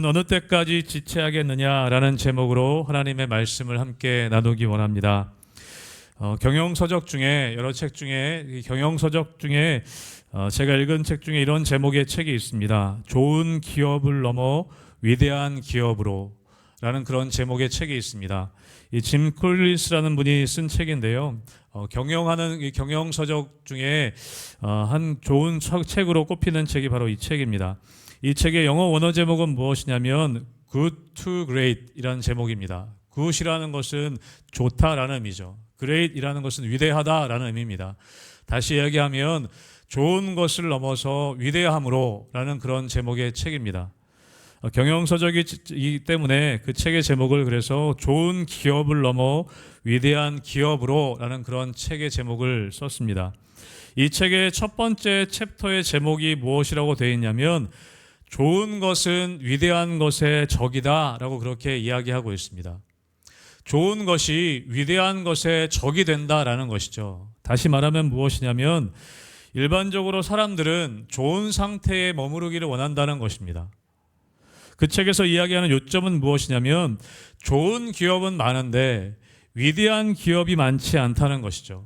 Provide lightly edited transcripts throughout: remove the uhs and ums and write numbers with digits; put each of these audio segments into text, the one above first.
어느 때까지 지체하겠느냐라는 제목으로 하나님의 말씀을 함께 나누기 원합니다. 경영서적 중에 여러 책 중에 경영서적 중에 제가 읽은 책 중에 이런 제목의 책이 있습니다. 좋은 기업을 넘어 위대한 기업으로 라는 그런 제목의 책이 있습니다. 이 짐 콜린스라는 분이 쓴 책인데요. 경영하는 이 경영서적 중에 한 좋은 책으로 꼽히는 책이 바로 이 책입니다. 이 책의 영어 원어 제목은 무엇이냐면 Good to Great 이라는 제목입니다. Good이라는 것은 좋다라는 의미죠. Great이라는 것은 위대하다라는 의미입니다. 다시 이야기하면 좋은 것을 넘어서 위대함으로 라는 그런 제목의 책입니다. 경영서적이기 때문에 그 책의 제목을 그래서 좋은 기업을 넘어 위대한 기업으로 라는 그런 책의 제목을 썼습니다. 이 책의 첫 번째 챕터의 제목이 무엇이라고 되어 있냐면 좋은 것은 위대한 것의 적이다 라고 그렇게 이야기하고 있습니다. 좋은 것이 위대한 것의 적이 된다라는 것이죠. 다시 말하면 무엇이냐면 일반적으로 사람들은 좋은 상태에 머무르기를 원한다는 것입니다. 그 책에서 이야기하는 요점은 무엇이냐면 좋은 기업은 많은데 위대한 기업이 많지 않다는 것이죠.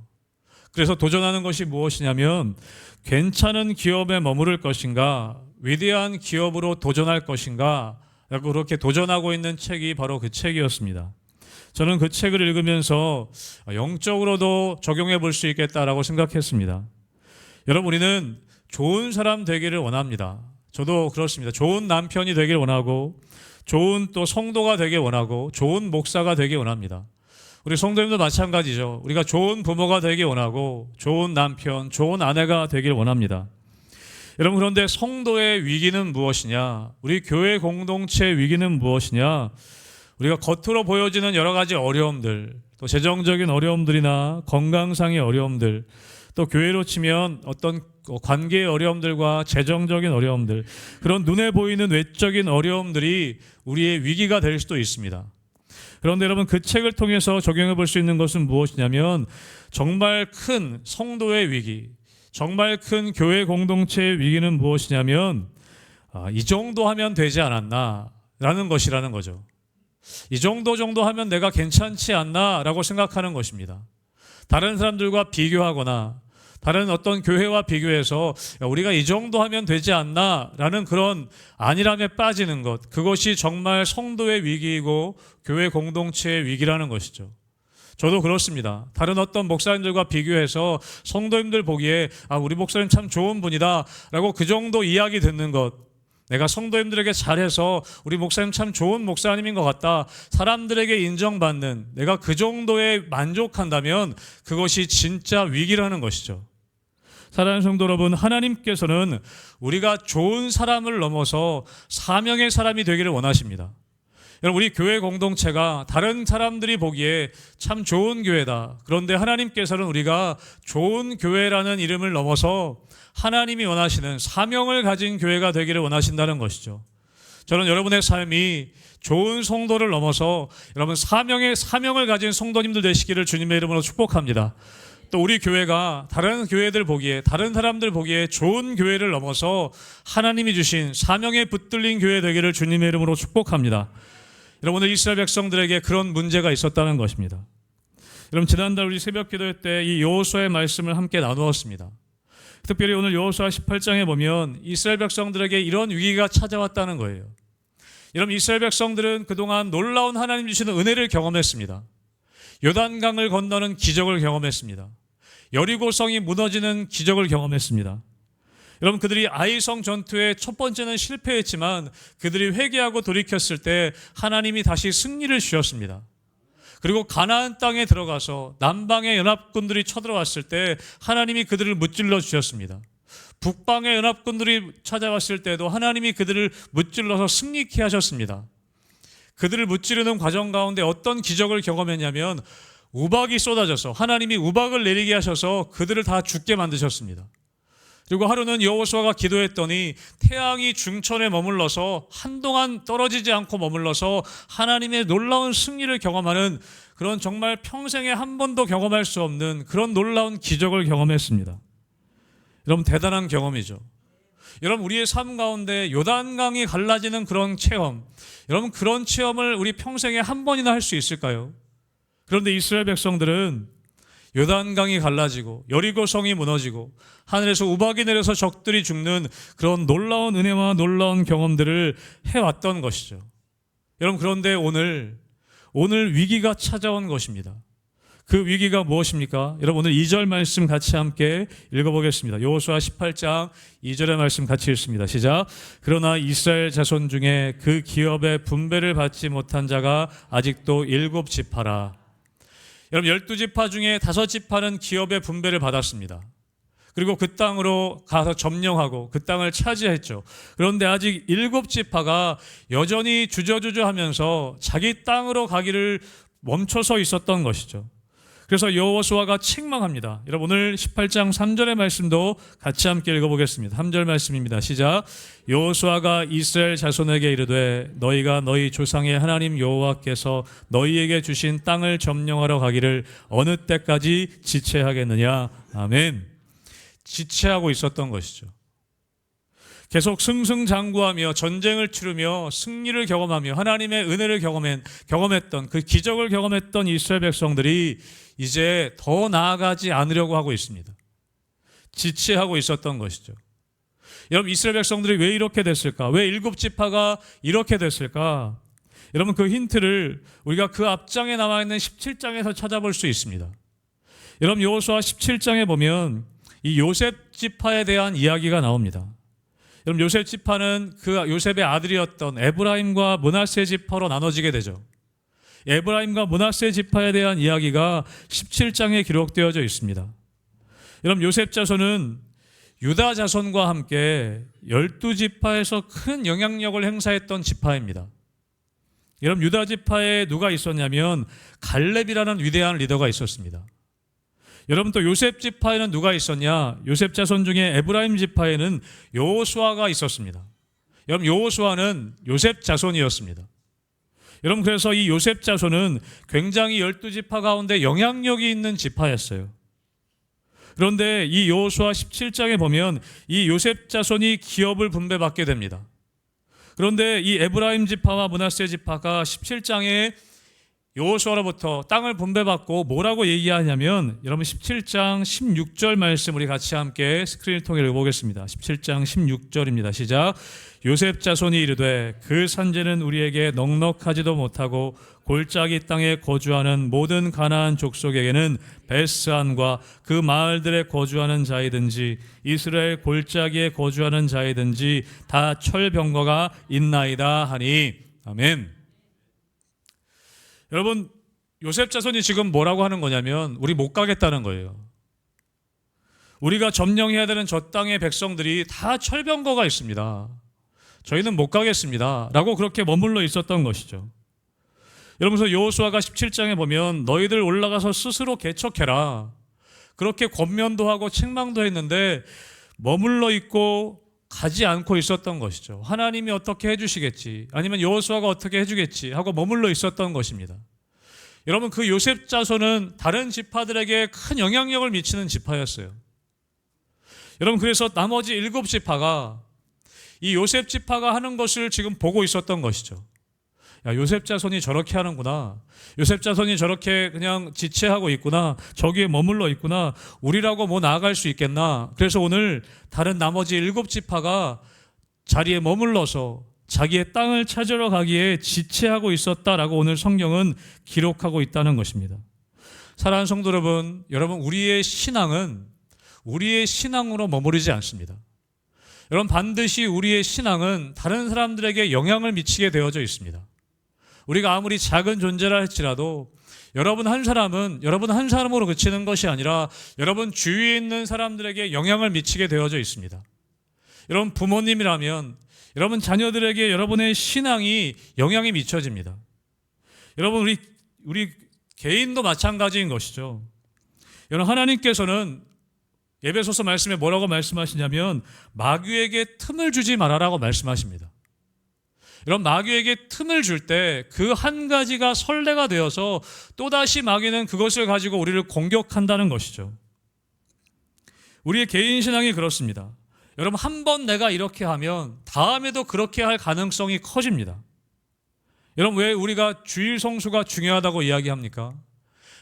그래서 도전하는 것이 무엇이냐면 괜찮은 기업에 머무를 것인가 위대한 기업으로 도전할 것인가 라고 그렇게 도전하고 있는 책이 바로 그 책이었습니다. 저는 그 책을 읽으면서 영적으로도 적용해 볼 수 있겠다라고 생각했습니다. 여러분, 우리는 좋은 사람 되기를 원합니다. 저도 그렇습니다. 좋은 남편이 되길 원하고 좋은 또 성도가 되길 원하고 좋은 목사가 되길 원합니다. 우리 성도님도 마찬가지죠. 우리가 좋은 부모가 되길 원하고 좋은 남편, 좋은 아내가 되길 원합니다. 여러분, 그런데 성도의 위기는 무엇이냐? 우리 교회 공동체의 위기는 무엇이냐? 우리가 겉으로 보여지는 여러 가지 어려움들, 또 재정적인 어려움들이나 건강상의 어려움들, 또 교회로 치면 어떤 관계의 어려움들과 재정적인 어려움들, 그런 눈에 보이는 외적인 어려움들이 우리의 위기가 될 수도 있습니다. 그런데 여러분, 그 책을 통해서 적용해 볼 수 있는 것은 무엇이냐면 정말 큰 성도의 위기, 정말 큰 교회 공동체의 위기는 무엇이냐면 이 정도 하면 되지 않았나 라는 것이라는 거죠. 이 정도 하면 내가 괜찮지 않나 라고 생각하는 것입니다. 다른 사람들과 비교하거나 다른 어떤 교회와 비교해서 우리가 이 정도 하면 되지 않나 라는 그런 안일함에 빠지는 것, 그것이 정말 성도의 위기이고 교회 공동체의 위기라는 것이죠. 저도 그렇습니다. 다른 어떤 목사님들과 비교해서 성도님들 보기에 우리 목사님 참 좋은 분이다 라고 그 정도 이야기 듣는 것, 내가 성도님들에게 잘해서 우리 목사님 참 좋은 목사님인 것 같다, 사람들에게 인정받는, 내가 그 정도에 만족한다면 그것이 진짜 위기라는 것이죠. 사랑하는 성도 여러분, 하나님께서는 우리가 좋은 사람을 넘어서 사명의 사람이 되기를 원하십니다. 여러분, 우리 교회 공동체가 다른 사람들이 보기에 참 좋은 교회다. 그런데 하나님께서는 우리가 좋은 교회라는 이름을 넘어서 하나님이 원하시는 사명을 가진 교회가 되기를 원하신다는 것이죠. 저는 여러분의 삶이 좋은 성도를 넘어서 여러분 사명을 가진 성도님들 되시기를 주님의 이름으로 축복합니다. 또 우리 교회가 다른 교회들 보기에, 다른 사람들 보기에 좋은 교회를 넘어서 하나님이 주신 사명에 붙들린 교회 되기를 주님의 이름으로 축복합니다. 여러분, 오늘 이스라엘 백성들에게 그런 문제가 있었다는 것입니다. 여러분, 지난달 우리 새벽 기도 때 이 여호수아의 말씀을 함께 나누었습니다. 특별히 오늘 여호수아 18장에 보면 이스라엘 백성들에게 이런 위기가 찾아왔다는 거예요. 여러분, 이스라엘 백성들은 그동안 놀라운 하나님 주시는 은혜를 경험했습니다. 요단강을 건너는 기적을 경험했습니다. 여리고성이 무너지는 기적을 경험했습니다. 여러분, 그들이 아이성 전투의 첫 번째는 실패했지만 그들이 회개하고 돌이켰을 때 하나님이 다시 승리를 주셨습니다. 그리고 가나안 땅에 들어가서 남방의 연합군들이 쳐들어왔을 때 하나님이 그들을 무찔러 주셨습니다. 북방의 연합군들이 찾아왔을 때도 하나님이 그들을 무찔러서 승리케 하셨습니다. 그들을 무찌르는 과정 가운데 어떤 기적을 경험했냐면 우박이 쏟아져서 하나님이 우박을 내리게 하셔서 그들을 다 죽게 만드셨습니다. 그리고 하루는 여호수아가 기도했더니 태양이 중천에 머물러서 한동안 떨어지지 않고 머물러서 하나님의 놀라운 승리를 경험하는 그런 정말 평생에 한 번도 경험할 수 없는 그런 놀라운 기적을 경험했습니다. 여러분, 대단한 경험이죠. 여러분, 우리의 삶 가운데 요단강이 갈라지는 그런 체험, 여러분, 그런 체험을 우리 평생에 한 번이나 할 수 있을까요? 그런데 이스라엘 백성들은 요단강이 갈라지고 여리고성이 무너지고 하늘에서 우박이 내려서 적들이 죽는 그런 놀라운 은혜와 놀라운 경험들을 해왔던 것이죠. 여러분, 그런데 오늘 위기가 찾아온 것입니다. 그 위기가 무엇입니까? 여러분, 오늘 2절 말씀 같이 함께 읽어보겠습니다. 여호수아 18장 2절의 말씀 같이 읽습니다. 시작. 그러나 이스라엘 자손 중에 그 기업의 분배를 받지 못한 자가 아직도 7지파라. 여러분, 12지파 중에 5지파는 기업의 분배를 받았습니다. 그리고 그 땅으로 가서 점령하고 그 땅을 차지했죠. 그런데 아직 7지파가 여전히 주저주저하면서 자기 땅으로 가기를 멈춰서 있었던 것이죠. 그래서 여호수아가 책망합니다. 여러분, 오늘 18장 3절의 말씀도 같이 함께 읽어보겠습니다. 3절 말씀입니다. 시작. 여호수아가 이스라엘 자손에게 이르되 너희가 너희 조상의 하나님 여호와께서 너희에게 주신 땅을 점령하러 가기를 어느 때까지 지체하겠느냐. 아멘. 지체하고 있었던 것이죠. 계속 승승장구하며 전쟁을 치르며 승리를 경험하며 하나님의 은혜를 경험했던 그 기적을 경험했던 이스라엘 백성들이 이제 더 나아가지 않으려고 하고 있습니다. 지체하고 있었던 것이죠. 여러분, 이스라엘 백성들이 왜 이렇게 됐을까? 왜 7지파가 이렇게 됐을까? 여러분, 그 힌트를 우리가 그 앞장에 나와 있는 17장에서 찾아볼 수 있습니다. 여러분, 여호수아 17장에 보면 이 요셉 지파에 대한 이야기가 나옵니다. 여러분, 요셉 지파는 그 요셉의 아들이었던 에브라임과 므낫세 지파로 나눠지게 되죠. 에브라임과 므낫세 지파에 대한 이야기가 17장에 기록되어져 있습니다. 여러분, 요셉 자손은 유다 자손과 함께 12지파에서 큰 영향력을 행사했던 지파입니다. 여러분, 유다 지파에 누가 있었냐면 갈렙이라는 위대한 리더가 있었습니다. 여러분, 또 요셉 지파에는 누가 있었냐? 요셉 자손 중에 에브라임 지파에는 여호수아가 있었습니다. 여러분, 여호수아는 요셉 자손이었습니다. 여러분, 그래서 이 요셉 자손은 굉장히 12지파 가운데 영향력이 있는 지파였어요. 그런데 이 여호수아 17장에 보면 이 요셉 자손이 기업을 분배받게 됩니다. 그런데 이 에브라임 지파와 므낫세 지파가 17장에 여호수아로부터 땅을 분배받고 뭐라고 얘기하냐면, 여러분 17장 16절 말씀 우리 같이 함께 스크린을 통해 읽어보겠습니다. 17장 16절입니다. 시작. 요셉 자손이 이르되 그 산지는 우리에게 넉넉하지도 못하고 골짜기 땅에 거주하는 모든 가나안 족속에게는 베스안과 그 마을들에 거주하는 자이든지 이스라엘 골짜기에 거주하는 자이든지 다 철병거가 있나이다 하니. 아멘. 여러분, 요셉 자손이 지금 뭐라고 하는 거냐면 우리 못 가겠다는 거예요. 우리가 점령해야 되는 저 땅의 백성들이 다 철병거가 있습니다. 저희는 못 가겠습니다 라고 그렇게 머물러 있었던 것이죠. 여러분, 그래서 여호수아가 17장에 보면 너희들 올라가서 스스로 개척해라, 그렇게 권면도 하고 책망도 했는데 머물러 있고 가지 않고 있었던 것이죠. 하나님이 어떻게 해주시겠지, 아니면 여호수아가 어떻게 해주겠지 하고 머물러 있었던 것입니다. 여러분, 그 요셉 자손은 다른 지파들에게 큰 영향력을 미치는 지파였어요. 여러분, 그래서 나머지 7지파가 이 요셉 지파가 하는 것을 지금 보고 있었던 것이죠. 야, 요셉 자손이 저렇게 하는구나, 요셉 자손이 저렇게 그냥 지체하고 있구나, 저기에 머물러 있구나, 우리라고 뭐 나아갈 수 있겠나. 그래서 오늘 다른 나머지 7지파가 자리에 머물러서 자기의 땅을 찾으러 가기에 지체하고 있었다라고 오늘 성경은 기록하고 있다는 것입니다. 사랑하는 성도 여러분, 우리의 신앙은 우리의 신앙으로 머무르지 않습니다. 여러분, 반드시 우리의 신앙은 다른 사람들에게 영향을 미치게 되어져 있습니다. 우리가 아무리 작은 존재라 할지라도 여러분 한 사람으로 그치는 것이 아니라 여러분 주위에 있는 사람들에게 영향을 미치게 되어져 있습니다. 여러분, 부모님이라면 여러분 자녀들에게 여러분의 신앙이 영향이 미쳐집니다. 여러분, 우리 개인도 마찬가지인 것이죠. 여러분, 하나님께서는 에베소서 말씀에 뭐라고 말씀하시냐면 마귀에게 틈을 주지 말아라고 말씀하십니다. 여러분, 마귀에게 틈을 줄 때 그 한 가지가 선례가 되어서 또다시 마귀는 그것을 가지고 우리를 공격한다는 것이죠. 우리의 개인 신앙이 그렇습니다. 여러분, 한 번 내가 이렇게 하면 다음에도 그렇게 할 가능성이 커집니다. 여러분, 왜 우리가 주일 성수가 중요하다고 이야기합니까?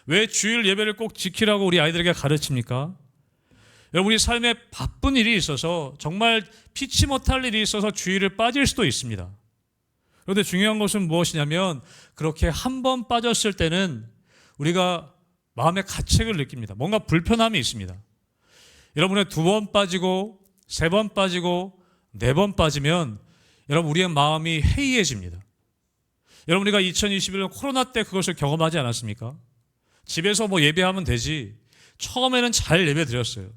왜 주일 예배를 꼭 지키라고 우리 아이들에게 가르칩니까? 여러분, 우리 삶에 바쁜 일이 있어서 정말 피치 못할 일이 있어서 주일을 빠질 수도 있습니다. 그런데 중요한 것은 무엇이냐면 그렇게 한 번 빠졌을 때는 우리가 마음의 가책을 느낍니다. 뭔가 불편함이 있습니다. 여러분의 2번 빠지고 3번 빠지고 4번 빠지면 여러분 우리의 마음이 해이해집니다. 여러분, 우리가 2021년 코로나 때 그것을 경험하지 않았습니까? 집에서 뭐 예배하면 되지. 처음에는 잘 예배 드렸어요.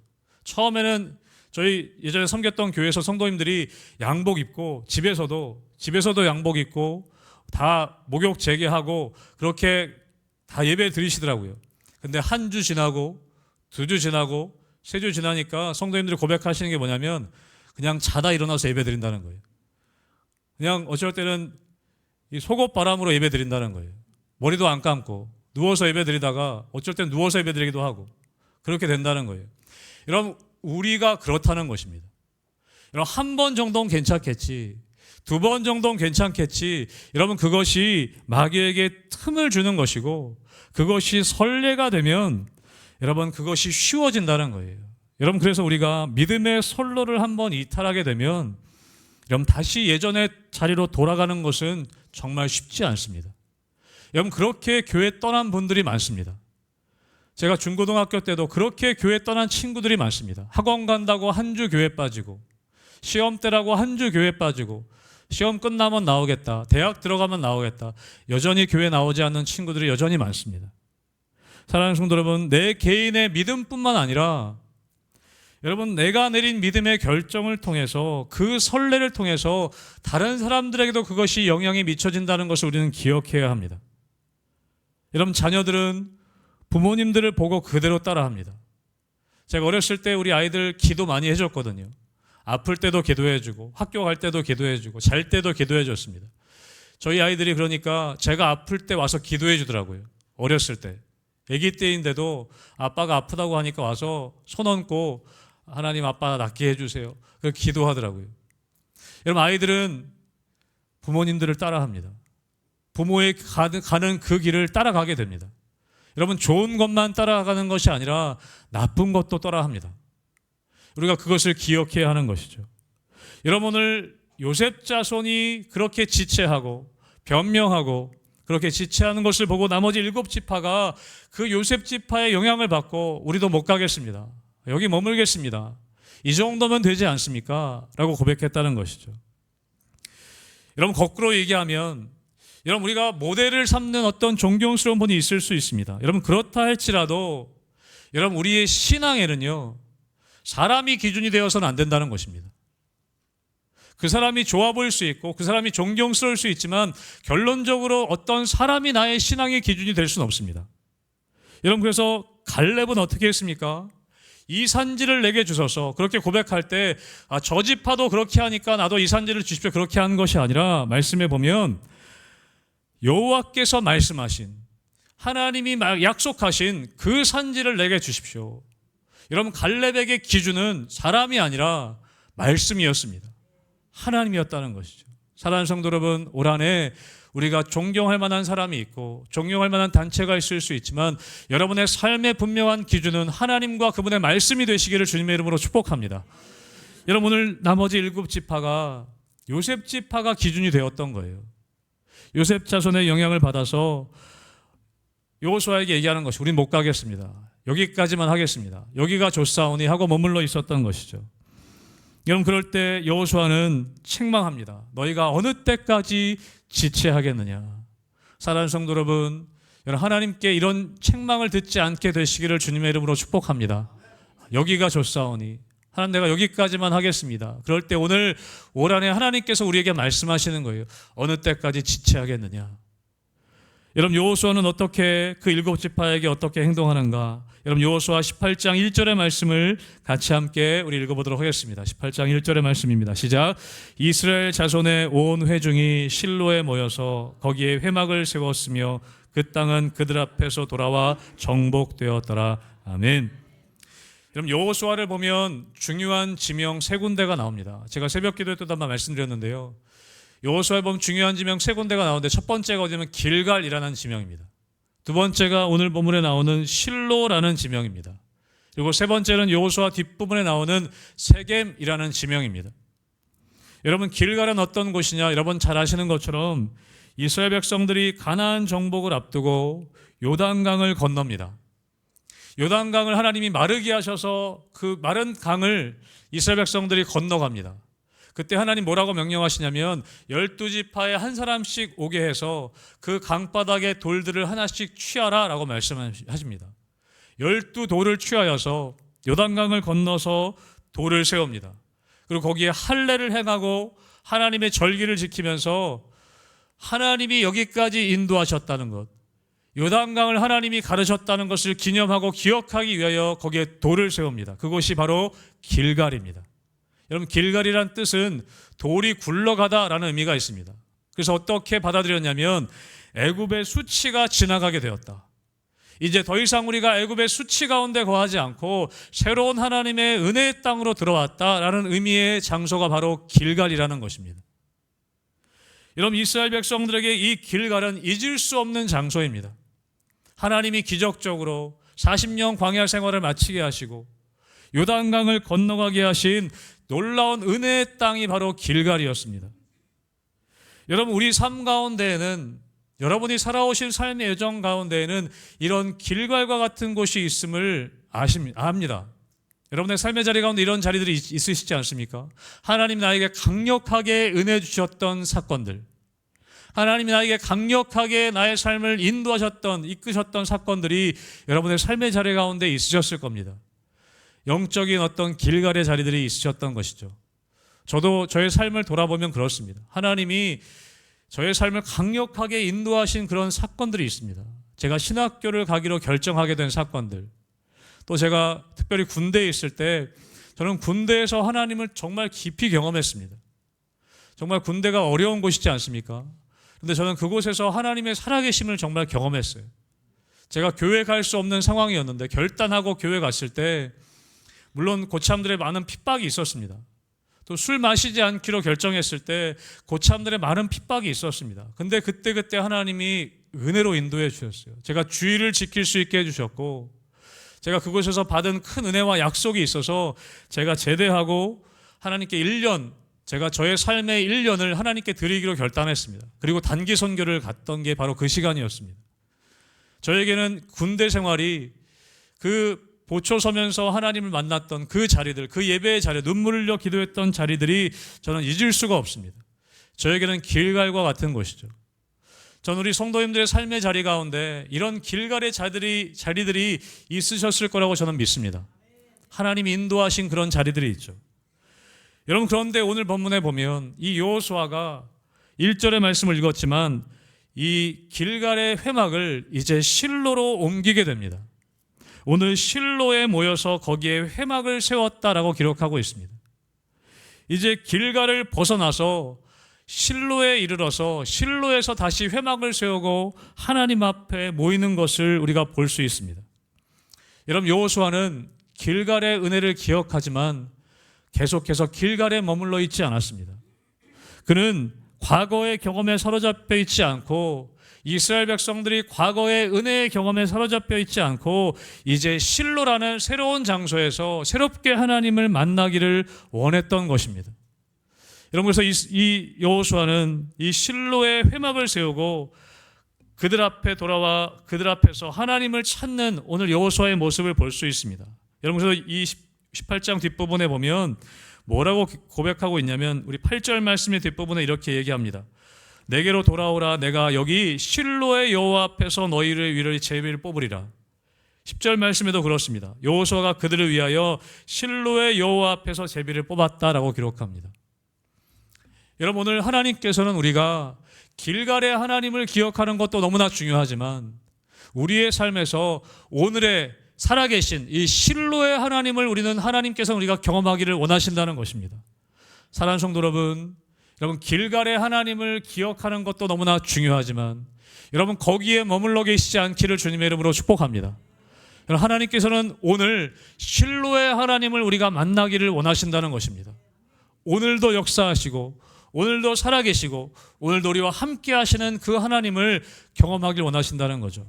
처음에는 저희 예전에 섬겼던 교회에서 성도님들이 양복 입고 집에서도 양복 입고 다 목욕 재개하고 그렇게 다 예배 드리시더라고요. 근데 한 주 지나고 2주 지나고 3주 지나니까 성도님들이 고백하시는 게 뭐냐면 그냥 자다 일어나서 예배 드린다는 거예요. 그냥 어쩔 때는 이 속옷 바람으로 예배 드린다는 거예요. 머리도 안 감고 누워서 예배 드리다가 어쩔 땐 누워서 예배 드리기도 하고 그렇게 된다는 거예요. 여러분, 우리가 그렇다는 것입니다. 여러분, 한 번 정도는 괜찮겠지, 2번 정도는 괜찮겠지. 여러분, 그것이 마귀에게 틈을 주는 것이고 그것이 선례가 되면 여러분 그것이 쉬워진다는 거예요. 여러분, 그래서 우리가 믿음의 선로를 한번 이탈하게 되면 여러분 다시 예전의 자리로 돌아가는 것은 정말 쉽지 않습니다. 여러분, 그렇게 교회 떠난 분들이 많습니다. 제가 중고등학교 때도 그렇게 교회 떠난 친구들이 많습니다. 학원 간다고 한 주 교회 빠지고 시험 때라고 한 주 교회 빠지고 시험 끝나면 나오겠다, 대학 들어가면 나오겠다, 여전히 교회 나오지 않는 친구들이 여전히 많습니다. 사랑하는 성도 여러분, 내 개인의 믿음뿐만 아니라 여러분 내가 내린 믿음의 결정을 통해서 그 선례를 통해서 다른 사람들에게도 그것이 영향이 미쳐진다는 것을 우리는 기억해야 합니다. 여러분, 자녀들은 부모님들을 보고 그대로 따라합니다. 제가 어렸을 때 우리 아이들 기도 많이 해줬거든요. 아플 때도 기도해주고 학교 갈 때도 기도해주고 잘 때도 기도해줬습니다. 저희 아이들이 그러니까 제가 아플 때 와서 기도해주더라고요. 어렸을 때 아기 때인데도 아빠가 아프다고 하니까 와서 손 얹고 하나님, 아빠 낫게 해주세요. 그렇게 기도하더라고요. 여러분, 아이들은 부모님들을 따라합니다. 부모의 가는 그 길을 따라가게 됩니다. 여러분, 좋은 것만 따라가는 것이 아니라 나쁜 것도 따라합니다. 우리가 그것을 기억해야 하는 것이죠. 여러분, 오늘 요셉 자손이 그렇게 지체하고 변명하고 그렇게 지체하는 것을 보고 나머지 7지파가 그 요셉 지파의 영향을 받고 우리도 못 가겠습니다, 여기 머물겠습니다, 이 정도면 되지 않습니까? 라고 고백했다는 것이죠. 여러분, 거꾸로 얘기하면 여러분 우리가 모델을 삼는 어떤 존경스러운 분이 있을 수 있습니다. 여러분, 그렇다 할지라도 여러분 우리의 신앙에는요 사람이 기준이 되어서는 안 된다는 것입니다. 그 사람이 좋아 보일 수 있고 그 사람이 존경스러울 수 있지만 결론적으로 어떤 사람이 나의 신앙의 기준이 될 수는 없습니다. 여러분, 그래서 갈렙은 어떻게 했습니까? 이 산지를 내게 주소서, 그렇게 고백할 때 저 지파도 그렇게 하니까 나도 이 산지를 주십시오, 그렇게 하는 것이 아니라 말씀해 보면 여호와께서 말씀하신, 하나님이 약속하신 그 산지를 내게 주십시오. 여러분, 갈렙에게 기준은 사람이 아니라 말씀이었습니다. 하나님이었다는 것이죠. 사랑하는 성도 여러분, 올 한 해 우리가 존경할 만한 사람이 있고 존경할 만한 단체가 있을 수 있지만 여러분의 삶의 분명한 기준은 하나님과 그분의 말씀이 되시기를 주님의 이름으로 축복합니다. 여러분, 오늘 나머지 7지파가 요셉 지파가 기준이 되었던 거예요. 요셉 자손의 영향을 받아서 여호수아에게 얘기하는 것이, 우린 못 가겠습니다, 여기까지만 하겠습니다, 여기가 좋사오니 하고 머물러 있었던 것이죠. 여러분, 그럴 때 여호수아는 책망합니다. 너희가 어느 때까지 지체하겠느냐. 사랑하는 성도 여러분, 하나님께 이런 책망을 듣지 않게 되시기를 주님의 이름으로 축복합니다. 여기가 좋사오니, 하나님 내가 여기까지만 하겠습니다. 그럴 때 오늘 올 한 해 하나님께서 우리에게 말씀하시는 거예요. 어느 때까지 지체하겠느냐. 여러분, 여호수아는 어떻게 그 7지파에게 어떻게 행동하는가. 여러분, 여호수아 18장 1절의 말씀을 같이 함께 우리 읽어보도록 하겠습니다. 18장 1절의 말씀입니다. 시작. 이스라엘 자손의 온 회중이 실로에 모여서 거기에 회막을 세웠으며 그 땅은 그들 앞에서 돌아와 정복되었더라. 아멘. 여러분 여호수아를 보면 중요한 지명 세 군데가 나옵니다. 제가 새벽 기도회 때도 한번 말씀드렸는데요. 여호수아에 보면 중요한 지명 세 군데가 나오는데 첫 번째가 어디냐면 길갈이라는 지명입니다. 두 번째가 오늘 본문에 나오는 실로라는 지명입니다. 그리고 세 번째는 여호수아 뒷부분에 나오는 세겜이라는 지명입니다. 여러분 길갈은 어떤 곳이냐? 여러분 잘 아시는 것처럼 이스라엘 백성들이 가나안 정복을 앞두고 요단강을 건넙니다. 요단강을 하나님이 마르게 하셔서 그 마른 강을 이스라엘 백성들이 건너갑니다. 그때 하나님 뭐라고 명령하시냐면 12지파에 한 사람씩 오게 해서 그 강바닥에 돌들을 하나씩 취하라 라고 말씀하십니다. 12돌을 취하여서 요단강을 건너서 돌을 세웁니다. 그리고 거기에 할례를 행하고 하나님의 절기를 지키면서 하나님이 여기까지 인도하셨다는 것, 요단강을 하나님이 가르셨다는 것을 기념하고 기억하기 위하여 거기에 돌을 세웁니다. 그것이 바로 길갈입니다. 여러분 길갈이란 뜻은 돌이 굴러가다라는 의미가 있습니다. 그래서 어떻게 받아들였냐면 애굽의 수치가 지나가게 되었다. 이제 더 이상 우리가 애굽의 수치 가운데 거하지 않고 새로운 하나님의 은혜의 땅으로 들어왔다라는 의미의 장소가 바로 길갈이라는 것입니다. 여러분 이스라엘 백성들에게 이 길갈은 잊을 수 없는 장소입니다. 하나님이 기적적으로 40년 광야 생활을 마치게 하시고 요단강을 건너가게 하신 놀라운 은혜의 땅이 바로 길갈이었습니다. 여러분 우리 삶 가운데에는, 여러분이 살아오신 삶의 여정 가운데에는 이런 길갈과 같은 곳이 있음을 압니다. 여러분의 삶의 자리 가운데 이런 자리들이 있으시지 않습니까? 하나님 나에게 강력하게 은혜 주셨던 사건들, 하나님이 나에게 강력하게 나의 삶을 인도하셨던, 이끄셨던 사건들이 여러분의 삶의 자리 가운데 있으셨을 겁니다. 영적인 어떤 길갈의 자리들이 있으셨던 것이죠. 저도 저의 삶을 돌아보면 그렇습니다. 하나님이 저의 삶을 강력하게 인도하신 그런 사건들이 있습니다. 제가 신학교를 가기로 결정하게 된 사건들, 또 제가 특별히 군대에 있을 때 저는 군대에서 하나님을 정말 깊이 경험했습니다. 정말 군대가 어려운 곳이지 않습니까? 그런데 저는 그곳에서 하나님의 살아계심을 정말 경험했어요. 제가 교회 갈 수 없는 상황이었는데 결단하고 교회 갔을 때 물론 고참들의 많은 핍박이 있었습니다. 또 술 마시지 않기로 결정했을 때 고참들의 많은 핍박이 있었습니다. 근데 그때 하나님이 은혜로 인도해 주셨어요. 제가 주의를 지킬 수 있게 해주셨고, 제가 그곳에서 받은 큰 은혜와 약속이 있어서 제가 제대하고 하나님께 1년, 제가 저의 삶의 1년을 하나님께 드리기로 결단했습니다. 그리고 단기 선교를 갔던 게 바로 그 시간이었습니다. 저에게는 군대 생활이 그 보초 서면서 하나님을 만났던 그 자리들, 그 예배의 자리, 눈물을 흘려 기도했던 자리들이 저는 잊을 수가 없습니다. 저에게는 길갈과 같은 곳이죠. 저는 우리 성도님들의 삶의 자리 가운데 이런 길갈의 자리들이 있으셨을 거라고 저는 믿습니다. 하나님이 인도하신 그런 자리들이 있죠. 여러분 그런데 오늘 본문에 보면 이 여호수아가 1절의 말씀을 읽었지만 이 길갈의 회막을 이제 실로로 옮기게 됩니다. 오늘 실로에 모여서 거기에 회막을 세웠다라고 기록하고 있습니다. 이제 길갈을 벗어나서 실로에 이르러서 실로에서 다시 회막을 세우고 하나님 앞에 모이는 것을 우리가 볼 수 있습니다. 여러분 여호수아는 길갈의 은혜를 기억하지만 계속해서 길갈에 머물러 있지 않았습니다. 그는 과거의 경험에 사로잡혀 있지 않고 이스라엘 백성들이 과거의 은혜의 경험에 사로잡혀 있지 않고 이제 실로라는 새로운 장소에서 새롭게 하나님을 만나기를 원했던 것입니다. 여러분 그래서 이 여호수아는 이 실로의 회막을 세우고 그들 앞에 돌아와 그들 앞에서 하나님을 찾는 오늘 여호수아의 모습을 볼 수 있습니다. 여러분 그래서 이 18장 뒷부분에 보면 뭐라고 고백하고 있냐면 우리 8절 말씀의 뒷부분에 이렇게 얘기합니다. 내게로 돌아오라. 내가 여기 실로의 여호와 앞에서 너희를 위로 제비를 뽑으리라. 10절 말씀에도 그렇습니다. 여호수아가 그들을 위하여 실로의 여호와 앞에서 제비를 뽑았다라고 기록합니다. 여러분 오늘 하나님께서는 우리가 길갈의 하나님을 기억하는 것도 너무나 중요하지만 우리의 삶에서 오늘의 살아계신 이 실로의 하나님을 하나님께서 우리가 경험하기를 원하신다는 것입니다. 사랑하는 성도 여러분 길갈의 하나님을 기억하는 것도 너무나 중요하지만 여러분 거기에 머물러 계시지 않기를 주님의 이름으로 축복합니다. 하나님께서는 오늘 실로의 하나님을 우리가 만나기를 원하신다는 것입니다. 오늘도 역사하시고 오늘도 살아계시고 오늘도 우리와 함께 하시는 그 하나님을 경험하길 원하신다는 거죠.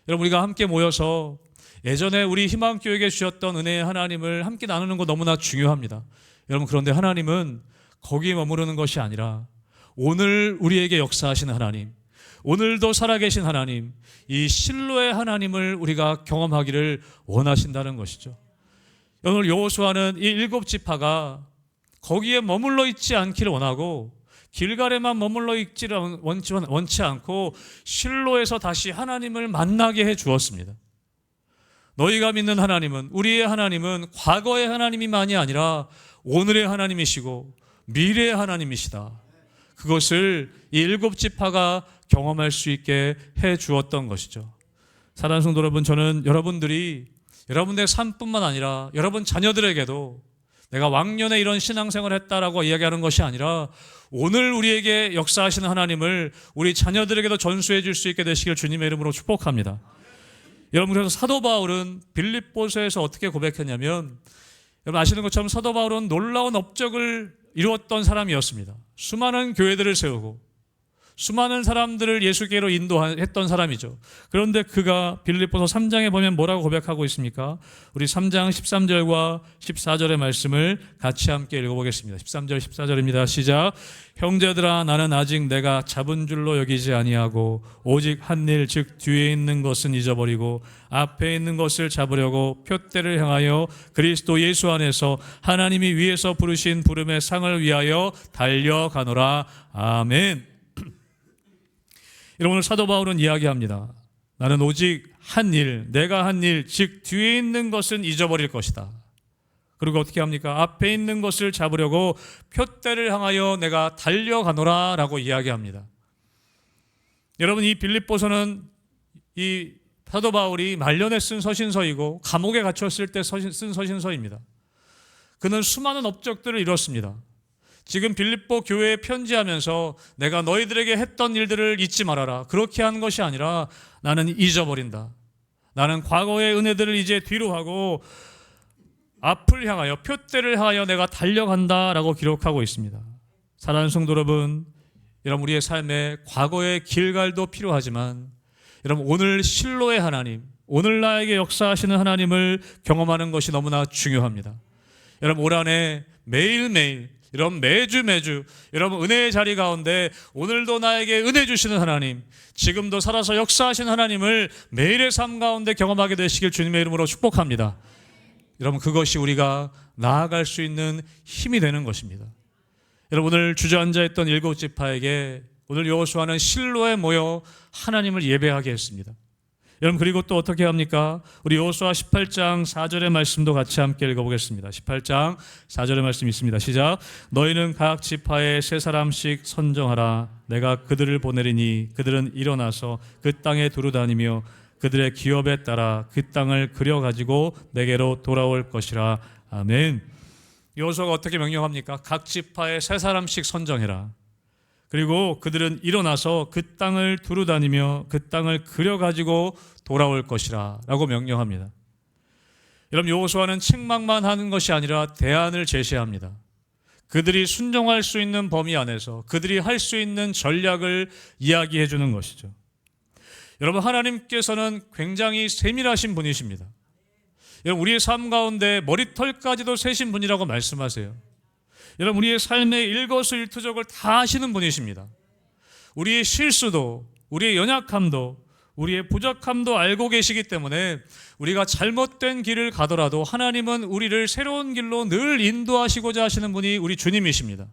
여러분, 우리가 함께 모여서 예전에 우리 희망교회에 주셨던 은혜의 하나님을 함께 나누는 거 너무나 중요합니다. 여러분, 그런데 하나님은 거기에 머무르는 것이 아니라 오늘 우리에게 역사하시는 하나님, 오늘도 살아계신 하나님, 이 실로의 하나님을 우리가 경험하기를 원하신다는 것이죠. 오늘 여호수아는 이 7지파가 거기에 머물러 있지 않기를 원하고 길갈에만 머물러 있지를 원치 않고 실로에서 다시 하나님을 만나게 해 주었습니다. 너희가 믿는 하나님은, 우리의 하나님은 과거의 하나님이만이 아니라 오늘의 하나님이시고 미래의 하나님이시다. 그것을 이 7지파가 경험할 수 있게 해 주었던 것이죠. 사랑하는 성도 여러분, 저는 여러분들이 여러분의 삶뿐만 아니라 여러분 자녀들에게도 내가 왕년에 이런 신앙생활을 했다라고 이야기하는 것이 아니라 오늘 우리에게 역사하시는 하나님을 우리 자녀들에게도 전수해 줄 수 있게 되시길 주님의 이름으로 축복합니다. 여러분, 그래서 사도 바울은 빌립보서에서 어떻게 고백했냐면, 여러분 아시는 것처럼 사도 바울은 놀라운 업적을 이루었던 사람이었습니다. 수많은 교회들을 세우고 수많은 사람들을 예수께로 인도했던 사람이죠. 그런데 그가 빌립보서 3장에 보면 뭐라고 고백하고 있습니까? 우리 3장 13절과 14절의 말씀을 같이 함께 읽어보겠습니다. 13절 14절입니다. 시작. 형제들아, 나는 아직 내가 잡은 줄로 여기지 아니하고 오직 한 일, 즉 뒤에 있는 것은 잊어버리고 앞에 있는 것을 잡으려고 표대를 향하여 그리스도 예수 안에서 하나님이 위에서 부르신 부름의 상을 위하여 달려가노라. 아멘. 오늘 사도 바울은 이야기합니다. 나는 오직 한 일, 내가 한 일, 즉 뒤에 있는 것은 잊어버릴 것이다. 그리고 어떻게 합니까? 앞에 있는 것을 잡으려고 표대를 향하여 내가 달려가노라 라고 이야기합니다. 여러분, 이 빌립보서는 이 사도 바울이 말년에 쓴 서신서이고 감옥에 갇혔을 때 쓴 서신서입니다. 그는 수많은 업적들을 이뤘습니다. 지금 빌립보 교회에 편지하면서 내가 너희들에게 했던 일들을 잊지 말아라, 그렇게 한 것이 아니라 나는 잊어버린다. 나는 과거의 은혜들을 이제 뒤로 하고 앞을 향하여 표대를 향하여 내가 달려간다라고 기록하고 있습니다. 사랑하는 성도 여러분, 우리의 삶에 과거의 길갈도 필요하지만 여러분, 오늘 실로의 하나님, 오늘 나에게 역사하시는 하나님을 경험하는 것이 너무나 중요합니다. 여러분, 올 한해 매일매일, 여러분 매주 여러분 은혜의 자리 가운데 오늘도 나에게 은혜 주시는 하나님, 지금도 살아서 역사하신 하나님을 매일의 삶 가운데 경험하게 되시길 주님의 이름으로 축복합니다. 여러분, 그것이 우리가 나아갈 수 있는 힘이 되는 것입니다. 여러분, 오늘 주저앉아 있던 7지파에게 오늘 여호수아는 실로에 모여 하나님을 예배하게 했습니다. 여러분, 그리고 또 어떻게 합니까? 우리 여호수아 18장 4절의 말씀도 같이 함께 읽어보겠습니다. 18장 4절의 말씀 있습니다. 시작. 너희는 각 지파에 세 사람씩 선정하라. 내가 그들을 보내리니 그들은 일어나서 그 땅에 두루 다니며 그들의 기업에 따라 그 땅을 그려가지고 내게로 돌아올 것이라. 아멘. 여호수아가 어떻게 명령합니까? 각 지파에 세 사람씩 선정해라. 그리고 그들은 일어나서 그 땅을 두루 다니며 그 땅을 그려가지고 돌아올 것이라 라고 명령합니다. 여러분, 여호수아는 책망만 하는 것이 아니라 대안을 제시합니다. 그들이 순종할 수 있는 범위 안에서 그들이 할 수 있는 전략을 이야기해 주는 것이죠. 여러분, 하나님께서는 굉장히 세밀하신 분이십니다. 여러분, 우리의 삶 가운데 머리털까지도 세신 분이라고 말씀하세요. 여러분, 우리의 삶의 일거수일투족을 다 아시는 분이십니다. 우리의 실수도, 우리의 연약함도, 우리의 부족함도 알고 계시기 때문에 우리가 잘못된 길을 가더라도 하나님은 우리를 새로운 길로 늘 인도하시고자 하시는 분이 우리 주님이십니다.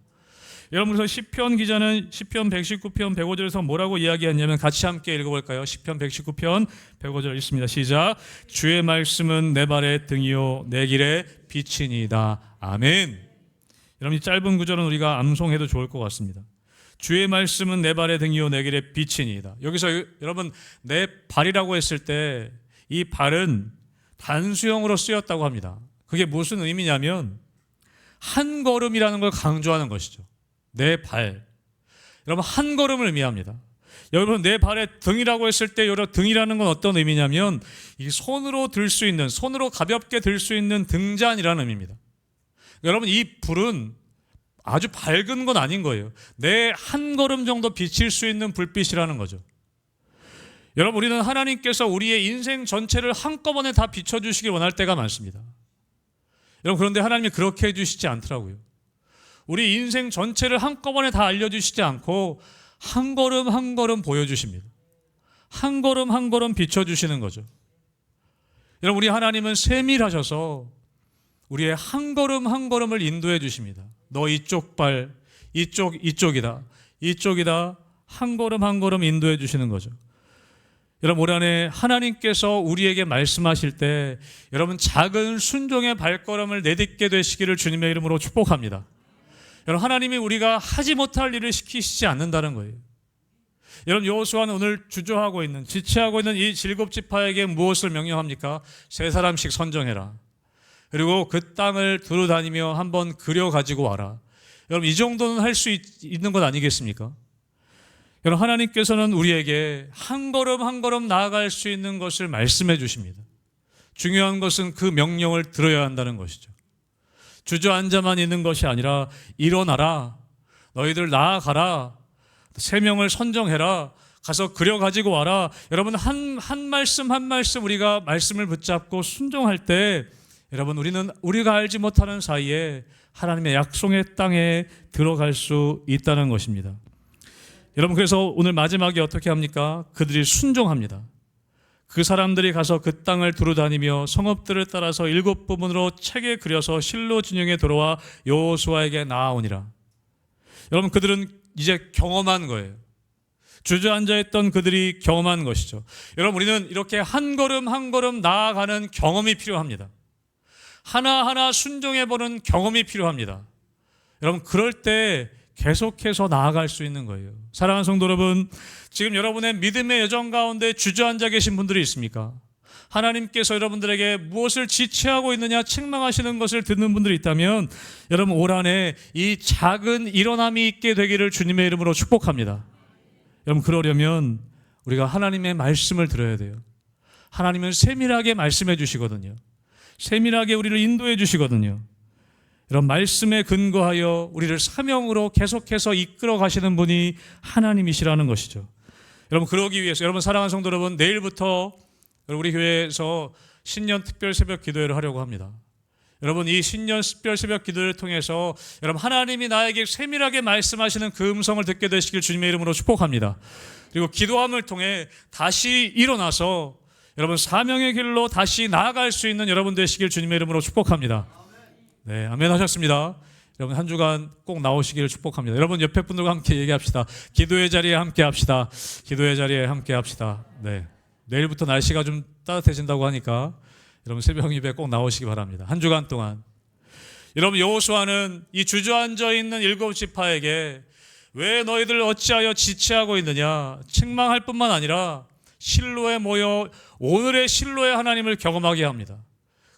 여러분, 그래서 시편 기자는 시편 119편 105절에서 뭐라고 이야기했냐면 같이 함께 읽어볼까요? 시편 119편 105절 있습니다. 시작. 주의 말씀은 내 발의 등이요 내 길의 빛이니이다. 아멘. 여러분, 이 짧은 구절은 우리가 암송해도 좋을 것 같습니다. 주의 말씀은 내 발의 등이요 내 길의 빛이니이다. 여기서 여러분, 내 발이라고 했을 때 이 발은 단수형으로 쓰였다고 합니다. 그게 무슨 의미냐면 한 걸음이라는 걸 강조하는 것이죠. 내 발. 여러분, 한 걸음을 의미합니다. 여러분, 내 발에 등이라고 했을 때 여러분, 등이라는 건 어떤 의미냐면 이 손으로 들 수 있는, 손으로 가볍게 들 수 있는 등잔이라는 의미입니다. 여러분, 이 불은 아주 밝은 건 아닌 거예요. 내 한 걸음 정도 비칠 수 있는 불빛이라는 거죠. 여러분, 우리는 하나님께서 우리의 인생 전체를 한꺼번에 다 비춰주시길 원할 때가 많습니다. 여러분, 그런데 하나님이 그렇게 해주시지 않더라고요. 우리 인생 전체를 한꺼번에 다 알려주시지 않고 한 걸음 한 걸음 보여주십니다. 한 걸음 한 걸음 비춰주시는 거죠. 여러분, 우리 하나님은 세밀하셔서 우리의 한 걸음 한 걸음을 인도해 주십니다. 너 이쪽 발, 이쪽이다. 이쪽이다. 한 걸음 한 걸음 인도해 주시는 거죠. 여러분, 올 한해 하나님께서 우리에게 말씀하실 때 여러분, 작은 순종의 발걸음을 내딛게 되시기를 주님의 이름으로 축복합니다. 여러분, 하나님이 우리가 하지 못할 일을 시키시지 않는다는 거예요. 여러분, 여호수아는 오늘 주저하고 있는, 지체하고 있는 이 7지파에게 무엇을 명령합니까? 3사람씩 선정해라. 그리고 그 땅을 두루 다니며 한번 그려 가지고 와라. 여러분, 이 정도는 할 수 있는 것 아니겠습니까? 여러분, 하나님께서는 우리에게 한 걸음 한 걸음 나아갈 수 있는 것을 말씀해 주십니다. 중요한 것은 그 명령을 들어야 한다는 것이죠. 주저앉아만 있는 것이 아니라 일어나라. 너희들 나아가라. 3명을 선정해라. 가서 그려 가지고 와라. 여러분, 한 말씀 한 말씀 우리가 말씀을 붙잡고 순종할 때 여러분, 우리가 알지 못하는 사이에 하나님의 약속의 땅에 들어갈 수 있다는 것입니다. 여러분, 그래서 오늘 마지막에 어떻게 합니까? 그들이 순종합니다. 그 사람들이 가서 그 땅을 두루 다니며 성읍들을 따라서 7부문으로 책에 그려서 실로 진영에 들어와 여호수아에게 나아오니라. 여러분, 그들은 이제 경험한 거예요. 주저앉아 있던 그들이 경험한 것이죠. 여러분, 우리는 이렇게 한 걸음 한 걸음 나아가는 경험이 필요합니다. 하나하나 순종해보는 경험이 필요합니다. 여러분, 그럴 때 계속해서 나아갈 수 있는 거예요. 사랑하는 성도 여러분, 지금 여러분의 믿음의 여정 가운데 주저앉아 계신 분들이 있습니까? 하나님께서 여러분들에게 무엇을 지체하고 있느냐 책망하시는 것을 듣는 분들이 있다면 여러분, 올 한해 이 작은 일어남이 있게 되기를 주님의 이름으로 축복합니다. 여러분, 그러려면 우리가 하나님의 말씀을 들어야 돼요. 하나님은 세밀하게 말씀해 주시거든요. 세밀하게 우리를 인도해 주시거든요. 이런 말씀에 근거하여 우리를 사명으로 계속해서 이끌어 가시는 분이 하나님이시라는 것이죠. 여러분, 그러기 위해서 여러분, 사랑하는 성도 여러분, 내일부터 우리 교회에서 신년 특별 새벽 기도회를 하려고 합니다. 여러분, 이 신년 특별 새벽 기도를 통해서 여러분, 하나님이 나에게 세밀하게 말씀하시는 그 음성을 듣게 되시길 주님의 이름으로 축복합니다. 그리고 기도함을 통해 다시 일어나서 여러분, 사명의 길로 다시 나아갈 수 있는 여러분 되시길 주님의 이름으로 축복합니다. 네, 아멘 하셨습니다. 여러분, 한 주간 꼭 나오시기를 축복합니다. 여러분, 옆에 분들과 함께 얘기합시다. 기도의 자리에 함께 합시다. 기도의 자리에 함께 합시다. 네, 내일부터 날씨가 좀 따뜻해진다고 하니까 여러분, 새벽 예배 꼭 나오시기 바랍니다. 한 주간 동안 여러분, 여호수아는 이 주저앉아 있는 7지파에게 왜 너희들 어찌하여 지체하고 있느냐 책망할 뿐만 아니라 실로에 모여 오늘의 실로의 하나님을 경험하게 합니다.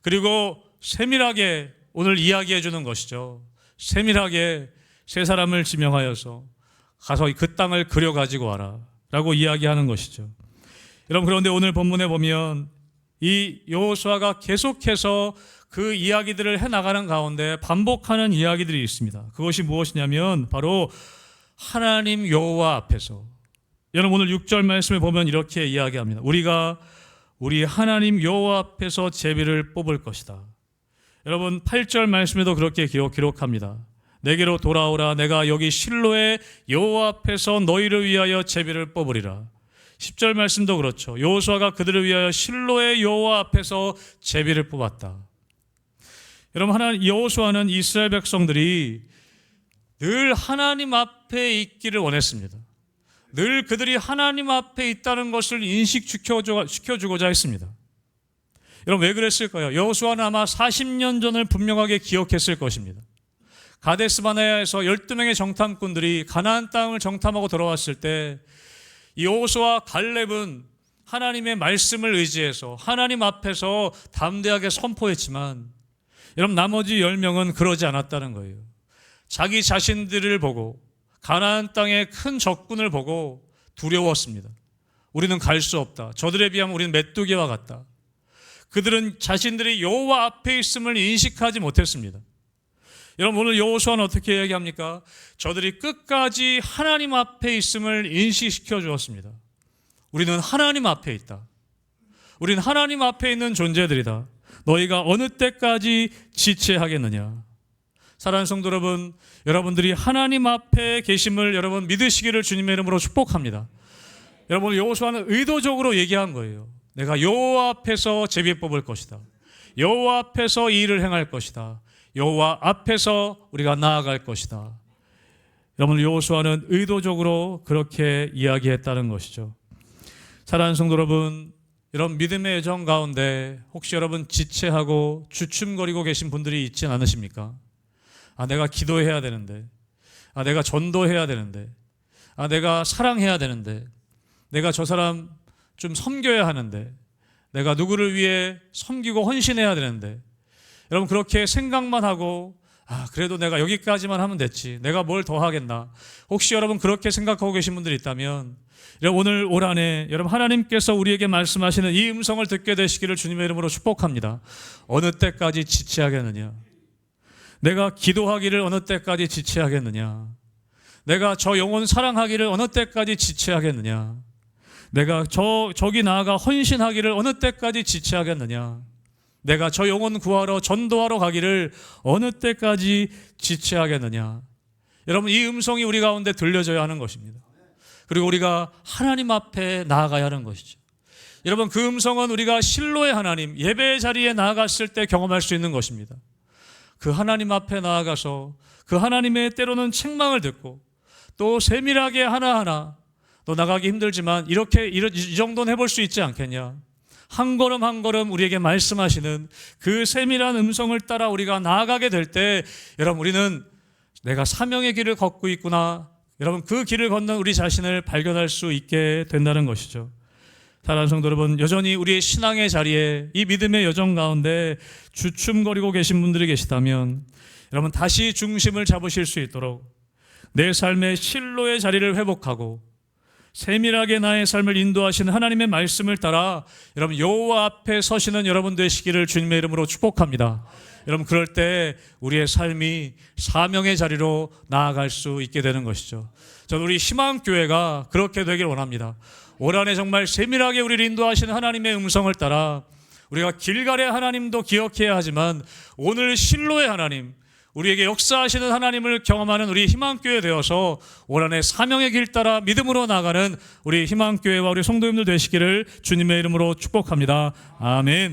그리고 세밀하게 오늘 이야기해 주는 것이죠. 세밀하게 3사람을 지명하여서 가서 그 땅을 그려 가지고 와라 라고 이야기하는 것이죠. 여러분, 그런데 오늘 본문에 보면 이 여호수아가 계속해서 그 이야기들을 해나가는 가운데 반복하는 이야기들이 있습니다. 그것이 무엇이냐면 바로 하나님 여호와 앞에서, 여러분, 오늘 6절 말씀에 보면 이렇게 이야기합니다. 우리가 우리 하나님 여호와 앞에서 제비를 뽑을 것이다. 여러분, 8절 말씀에도 그렇게 기록합니다. 내게로 돌아오라. 내가 여기 실로의 여호와 앞에서 너희를 위하여 제비를 뽑으리라. 10절 말씀도 그렇죠. 여호수아가 그들을 위하여 실로의 여호와 앞에서 제비를 뽑았다. 여러분, 여호수아는 이스라엘 백성들이 늘 하나님 앞에 있기를 원했습니다. 늘 그들이 하나님 앞에 있다는 것을 인식시켜주고자 했습니다. 여러분, 왜 그랬을까요? 여호수아는 아마 40년 전을 분명하게 기억했을 것입니다. 가데스 바네아에서 12명의 정탐꾼들이 가나안 땅을 정탐하고 돌아왔을 때 여호수아 갈렙은 하나님의 말씀을 의지해서 하나님 앞에서 담대하게 선포했지만 여러분, 나머지 10명은 그러지 않았다는 거예요. 자기 자신들을 보고 가나안 땅의 큰 적군을 보고 두려웠습니다. 우리는 갈 수 없다. 저들에 비하면 우리는 메뚜기와 같다. 그들은 자신들이 여호와 앞에 있음을 인식하지 못했습니다. 여러분, 오늘 여호수아는 어떻게 얘기합니까? 저들이 끝까지 하나님 앞에 있음을 인식시켜 주었습니다. 우리는 하나님 앞에 있다. 우리는 하나님 앞에 있는 존재들이다. 너희가 어느 때까지 지체하겠느냐. 사랑하는 성도 여러분, 여러분들이 하나님 앞에 계심을 여러분 믿으시기를 주님의 이름으로 축복합니다. 여러분, 여호수아는 의도적으로 얘기한 거예요. 내가 여호와 앞에서 제비 뽑을 것이다. 여호와 앞에서 이 일을 행할 것이다. 여호와 앞에서 우리가 나아갈 것이다. 여러분, 여호수아는 의도적으로 그렇게 이야기했다는 것이죠. 사랑하는 성도 여러분, 여러분 믿음의 여정 가운데 혹시 여러분 지체하고 주춤거리고 계신 분들이 있진 않으십니까? 내가 기도해야 되는데, 내가 전도해야 되는데, 내가 사랑해야 되는데, 내가 저 사람 좀 섬겨야 하는데, 내가 누구를 위해 섬기고 헌신해야 되는데, 여러분 그렇게 생각만 하고 그래도 내가 여기까지만 하면 됐지, 내가 뭘 더 하겠나. 혹시 여러분 그렇게 생각하고 계신 분들이 있다면 여러분 오늘 올 한해 여러분 하나님께서 우리에게 말씀하시는 이 음성을 듣게 되시기를 주님의 이름으로 축복합니다. 어느 때까지 지체하겠느냐. 내가 기도하기를 어느 때까지 지체하겠느냐. 내가 저 영혼 사랑하기를 어느 때까지 지체하겠느냐. 내가 저기 나아가 헌신하기를 어느 때까지 지체하겠느냐. 내가 저 영혼 구하러 전도하러 가기를 어느 때까지 지체하겠느냐. 여러분 이 음성이 우리 가운데 들려져야 하는 것입니다. 그리고 우리가 하나님 앞에 나아가야 하는 것이죠. 여러분 그 음성은 우리가 실로의 하나님, 예배의 자리에 나아갔을 때 경험할 수 있는 것입니다. 그 하나님 앞에 나아가서 그 하나님의 때로는 책망을 듣고 또 세밀하게 하나하나 너 나가기 힘들지만 이렇게 이 정도는 해볼 수 있지 않겠냐. 한 걸음 한 걸음 우리에게 말씀하시는 그 세밀한 음성을 따라 우리가 나아가게 될 때 여러분 우리는 내가 사명의 길을 걷고 있구나. 여러분 그 길을 걷는 우리 자신을 발견할 수 있게 된다는 것이죠. 사랑하는 성도 여러분, 여전히 우리의 신앙의 자리에 이 믿음의 여정 가운데 주춤거리고 계신 분들이 계시다면 여러분 다시 중심을 잡으실 수 있도록 내 삶의 실로의 자리를 회복하고 세밀하게 나의 삶을 인도하시는 하나님의 말씀을 따라 여러분 여호와 앞에 서시는 여러분 되시기를 주님의 이름으로 축복합니다. 여러분 그럴 때 우리의 삶이 사명의 자리로 나아갈 수 있게 되는 것이죠. 저는 우리 희망교회가 그렇게 되길 원합니다. 올 한해 정말 세밀하게 우리를 인도하시는 하나님의 음성을 따라 우리가 길갈의 하나님도 기억해야 하지만 오늘 실로의 하나님, 우리에게 역사하시는 하나님을 경험하는 우리 희망교회 되어서 올 한해 사명의 길 따라 믿음으로 나가는 우리 희망교회와 우리 성도님들 되시기를 주님의 이름으로 축복합니다. 아멘.